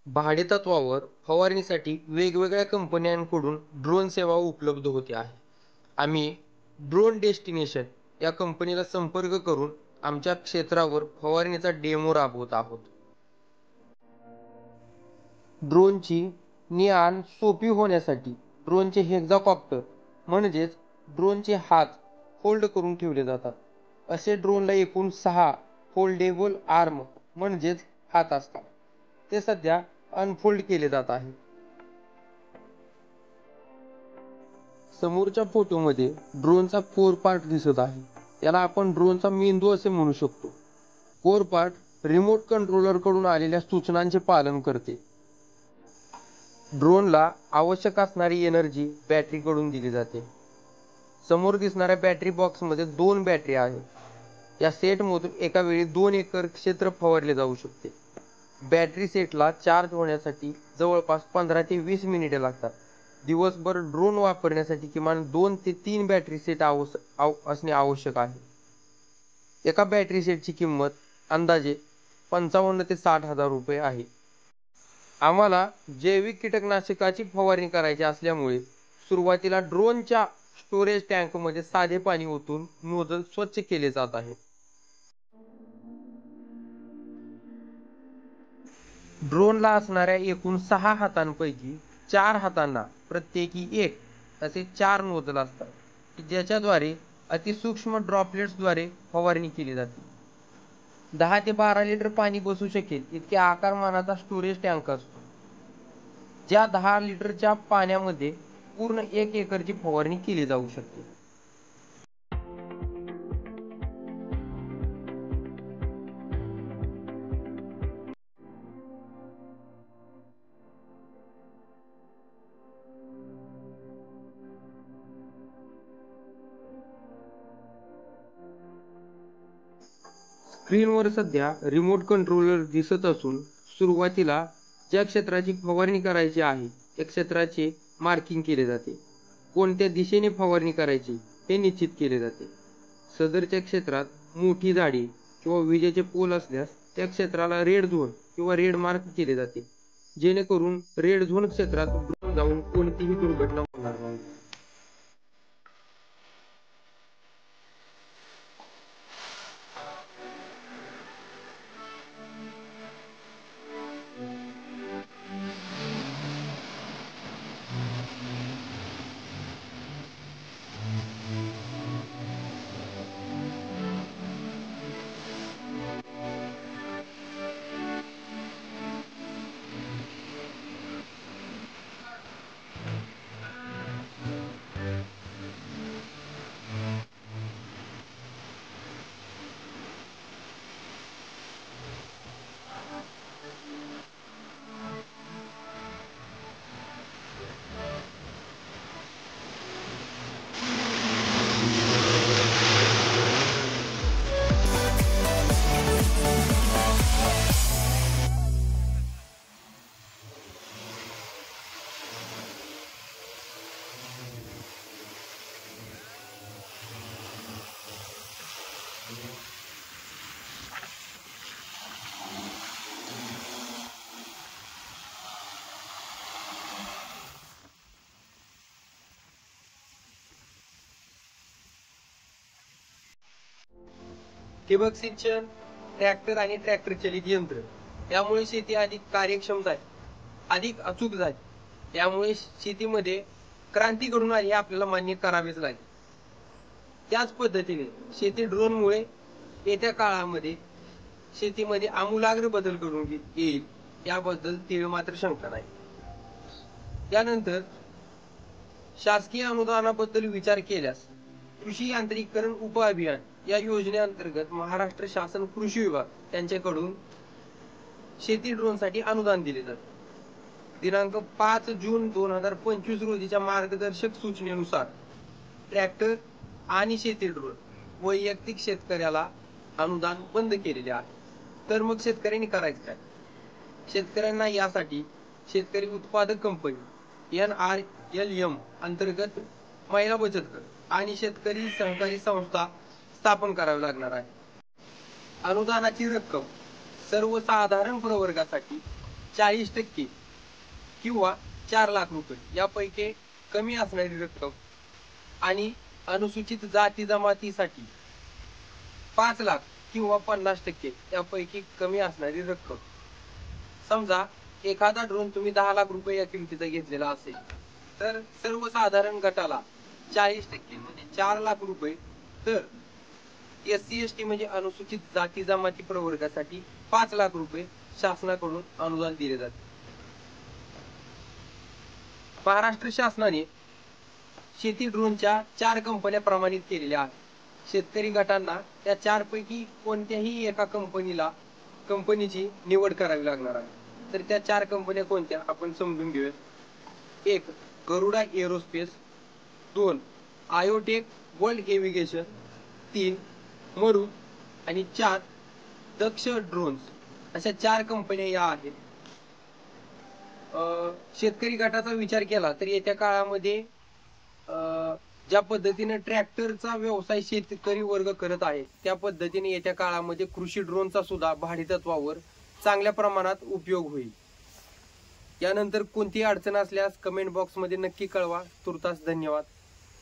भाडेतत्त्वावर फवारणीसाठी वेगवेगळ्या कंपन्यांकडून ड्रोन सेवा उपलब्ध होते आहे. आम्ही ड्रोन डेस्टिनेशन या कंपनीला संपर्क करून आमच्या क्षेत्रावर फवारणीचा डेमो राबवत आहोत. ड्रोनची ने-आण सोपी होण्यासाठी ड्रोनचे हेक्साकॉप्टर म्हणजेच ड्रोनचे हात फोल्ड करून ठेवले जातात. असे ड्रोनला एकूण 6 फोल्डेबल आर्म म्हणजेच हात असतात. ते सध्या अनफोल्ड केले जात आहे. समोरच्या फोटोमध्ये ड्रोनचा कोर पार्ट दिसत आहे. याला आपण ड्रोनचा मेंदू असे म्हणू शकतो. कोर पार्ट रिमोट कंट्रोलरकडून आलेल्या सूचनांचे पालन करते. ड्रोनला आवश्यक असणारी एनर्जी बॅटरीकडून दिली जाते. समोर दिसणाऱ्या बॅटरी बॉक्समध्ये 2 बॅटरी आहेत. या सेटमधून एका वेळी 2 एकर क्षेत्र फवारले जाऊ शकते. बॅटरी सेटला चार्ज होण्यासाठी जवळपास 15 ते 20 मिनिटे लागतात. दिवसभर ड्रोन वापरण्यासाठी किमान 2 ते 3 बॅटरी सेट असणे आवश्यक आहे. एका बॅटरी सेटची किंमत अंदाजे 55 ते 60 हजार रुपये आहे. आम्हाला जैविक कीटकनाशकाची फवारणी करायची असल्यामुळे सुरुवातीला ड्रोनच्या स्टोरेज टँकमध्ये साधे पाणी ओतून नोझल स्वच्छ केले जात आहे. ड्रोनला असणाऱ्या एकूण 6 हातांपैकी 4 हातांना प्रत्येकी 1 असे 4 नोझल असतात, ज्याच्याद्वारे अतिसूक्ष्म ड्रॉपलेट्सद्वारे फवारणी केली जाते. 10 ते 12 लिटर पाणी बसू शकेल इतक्या आकारमानाचा स्टोरेज टँक असतो. ज्या 10 लिटरच्या पाण्यामध्ये पूर्ण 1 एकरची फवारणी केली जाऊ शकते. स्क्रीनवर सध्या रिमोट कंट्रोलर दिसत असून सुरुवातीला ज्या क्षेत्राची फवारणी करायची आहे त्या क्षेत्राचे मार्किंग केले जाते. कोणत्या दिशेने फवारणी करायची हे निश्चित केले जाते. सदरच्या क्षेत्रात मोठी झाडे किंवा विजेचे पोल असल्यास त्या क्षेत्राला रेड झोन किंवा रेड मार्क केले जाते, जेणेकरून रेड झोन क्षेत्रात ड्रोन जाऊन कोणतीही दुर्घटना होणार नाही. ठिबक सिंचन, ट्रॅक्टर आणि ट्रॅक्टर चालित यंत्र यामुळे शेती अधिक कार्यक्षम झाली, अधिक अचूक झाली. त्यामुळे शेतीमध्ये क्रांती घडून आली आपल्याला मान्य करावेच लागेल. त्याच पद्धतीने शेती ड्रोनमुळे येत्या काळामध्ये शेतीमध्ये आमूलाग्र बदल घडून येईल याबद्दल तीळ मात्र शंका नाही. त्यानंतर शासकीय अनुदानाबद्दल विचार केल्यास कृषी यांत्रिकीकरण उपअभियान या योजनेअंतर्गत महाराष्ट्र शासन कृषी विभाग यांच्याकडून शेती ड्रोनसाठी अनुदान दिले जाते. दिनांक 5 जून 2025 रोजीच्या मार्गदर्शक सूचनेनुसार ट्रॅक्टर आणि शेती ड्रोन वैयक्तिक शेतकऱ्याला अनुदान बंद केलेले आहे. तर मग शेतकऱ्यांनी करायचं काय? शेतकऱ्यांना यासाठी शेतकरी उत्पादक कंपनी NRLM अंतर्गत महिला बचत गट आणि शेतकरी सहकारी संस्था स्थापन करावी लागणार आहे. अनुदानाची रक्कम सर्वसाधारण प्रवर्गासाठी 40% किंवा 4 लाख रुपये यापैकी कमी असणारी रक्कम आणि अनुसूचित जाती जमातीसाठी 5 लाख किंवा 50% यापैकी कमी असणारी रक्कम. समजा एखादा ड्रोन तुम्ही 10 लाख रुपये या किमतीचा घेतलेला असेल तर सर्वसाधारण गटाला 40% म्हणजे 4 लाख रुपये, तर SC/ST म्हणजे अनुसूचित जाती जमाती प्रवर्गासाठी 5 लाख रुपये शासनाकडून अनुदान दिले जाते. महाराष्ट्र शासनाने शेती ड्रोनच्या 4 कंपन्या प्रमाणित केलेल्या आहेत. शेतकरी गटांना त्या 4 पैकी कोणत्याही एका कंपनीची निवड करावी लागणार आहे. तर त्या 4 कंपन्या कोणत्या आपण समजून घेऊया. 1 गरुडा एरोस्पेस, 2 आयोटेक वर्ल्ड एव्हिगेशन, 3 मरू आणि 4 दक्ष ड्रोन्स, अशा 4 कंपन्या या आहेत. शेतकरी गटाचा विचार केला तर येत्या काळामध्ये ज्या पद्धतीने ट्रॅक्टरचा व्यवसाय शेतकरी वर्ग करत आहे त्या पद्धतीने येत्या काळामध्ये कृषी ड्रोनचा सुद्धा भाडेतत्वावर चांगल्या प्रमाणात उपयोग होईल. यानंतर कोणतीही अडचण असल्यास कमेंट बॉक्समध्ये नक्की कळवा. तुर्तास धन्यवाद.